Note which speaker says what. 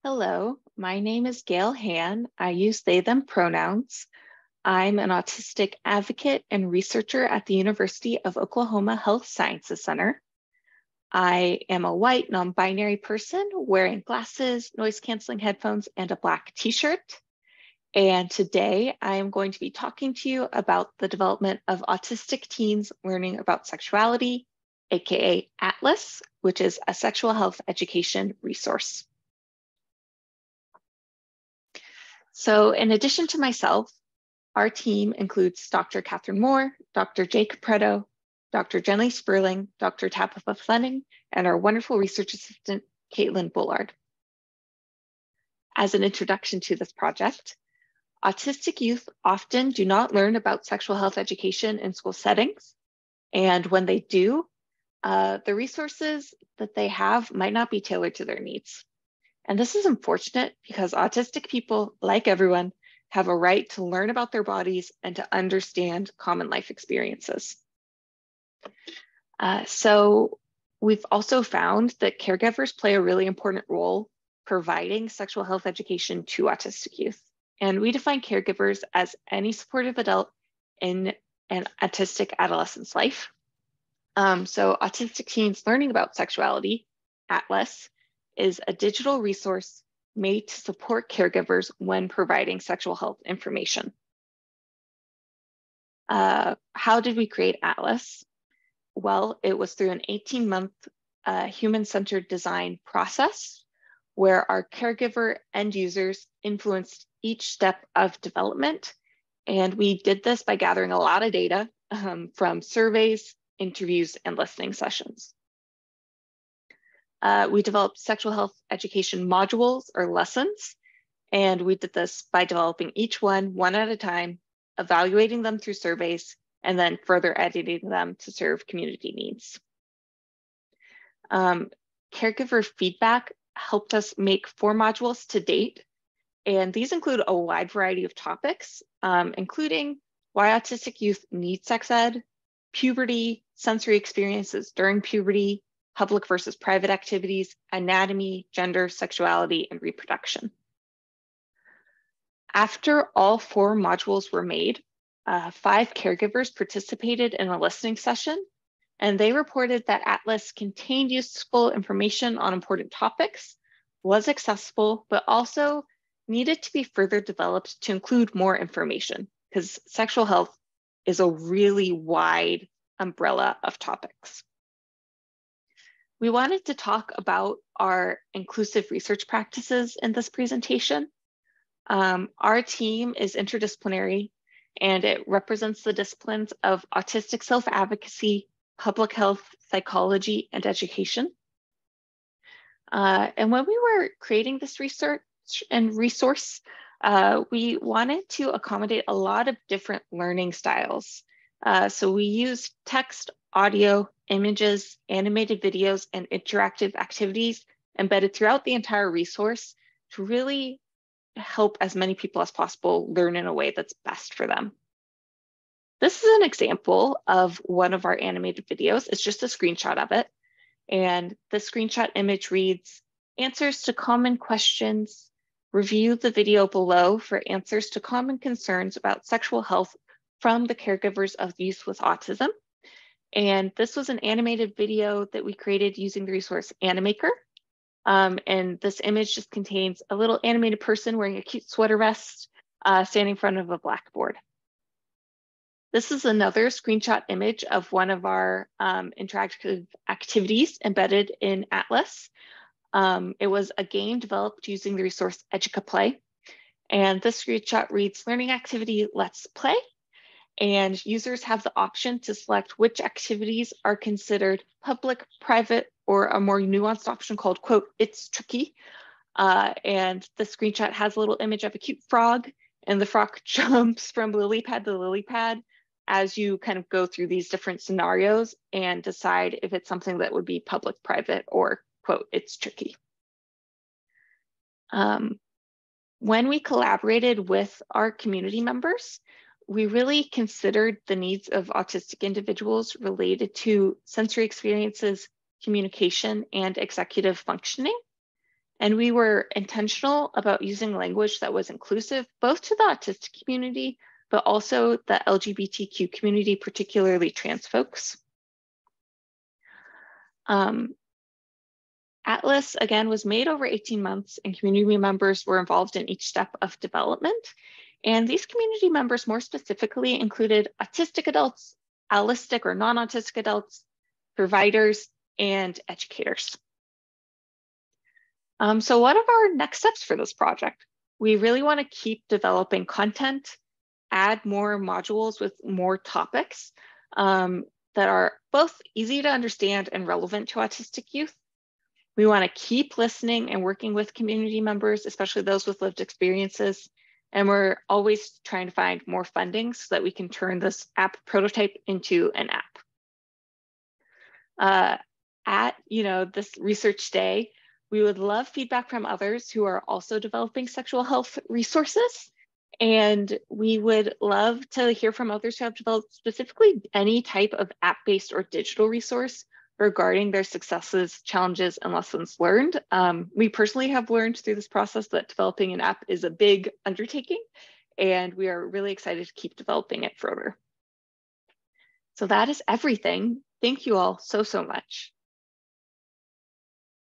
Speaker 1: Hello, my name is Gail Hann. I use they, them pronouns. I'm an autistic advocate and researcher at the University of Oklahoma Health Sciences Center. I am a white, non-binary person wearing glasses, noise-canceling headphones, and a black t-shirt. And today I am going to be talking to you about the development of autistic teens learning about sexuality, aka ATLAS, which is a sexual health education resource. So in addition to myself, our team includes Dr. Catherine Moore, Dr. Jake Preto, Dr. Jenny Sperling, Dr. Tabitha Fleming, and our wonderful research assistant, Caitlin Bullard. As an introduction to this project, autistic youth often do not learn about sexual health education in school settings. And when they do, the resources that they have might not be tailored to their needs. And this is unfortunate because autistic people, like everyone, have a right to learn about their bodies and to understand common life experiences. So we've also found that caregivers play a really important role providing sexual health education to autistic youth. And we define caregivers as any supportive adult in an autistic adolescent's life. So autistic teens learning about sexuality, ATLAS, is a digital resource made to support caregivers when providing sexual health information. How did we create ATLAS? Well, it was through an 18-month human-centered design process where our caregiver end users influenced each step of development. And we did this by gathering a lot of data from surveys, interviews, and listening sessions. We developed sexual health education modules or lessons, and we did this by developing each one at a time, evaluating them through surveys, and then further editing them to serve community needs. Caregiver feedback helped us make 4 modules to date, and these include a wide variety of topics, including why autistic youth need sex ed, puberty, sensory experiences during puberty, public versus private activities, anatomy, gender, sexuality, and reproduction. After all 4 modules were made, 5 caregivers participated in a listening session, and they reported that ATLAS contained useful information on important topics, was accessible, but also needed to be further developed to include more information, because sexual health is a really wide umbrella of topics. We wanted to talk about our inclusive research practices in this presentation. Our team is interdisciplinary, and it represents the disciplines of autistic self-advocacy, public health, psychology, and education. And when we were creating this research and resource, we wanted to accommodate a lot of different learning styles. So we used text, audio, images, animated videos, and interactive activities embedded throughout the entire resource to really help as many people as possible learn in a way that's best for them. This is an example of one of our animated videos. It's just a screenshot of it. And the screenshot image reads, "Answers to common questions. Review the video below for answers to common concerns about sexual health from the caregivers of youth with autism." And this was an animated video that we created using the resource Animaker. And this image just contains a little animated person wearing a cute sweater vest, standing in front of a blackboard. This is another screenshot image of one of our interactive activities embedded in ATLAS. It was a game developed using the resource EducaPlay. And this screenshot reads, "Learning activity, let's play." And users have the option to select which activities are considered public, private, or a more nuanced option called, quote, "It's tricky." And the screenshot has a little image of a cute frog, and the frog jumps from lily pad to lily pad as you kind of go through these different scenarios and decide if it's something that would be public, private, or, quote, "It's tricky." When we collaborated with our community members, we really considered the needs of autistic individuals related to sensory experiences, communication, and executive functioning. And we were intentional about using language that was inclusive, both to the autistic community, but also the LGBTQ community, particularly trans folks. Atlas, again, was made over 18 months, and community members were involved in each step of development. And these community members more specifically included autistic adults, allistic or non-autistic adults, providers, and educators. So what are our next steps for this project? We really want to keep developing content, add more modules with more topics that are both easy to understand and relevant to autistic youth. We want to keep listening and working with community members, especially those with lived experiences. And we're always trying to find more funding so that we can turn this app prototype into an app. At this research day, we would love feedback from others who are also developing sexual health resources. And we would love to hear from others who have developed specifically any type of app-based or digital resource regarding their successes, challenges, and lessons learned. We personally have learned through this process that developing an app is a big undertaking, and we are really excited to keep developing it further. So that is everything. Thank you all so much.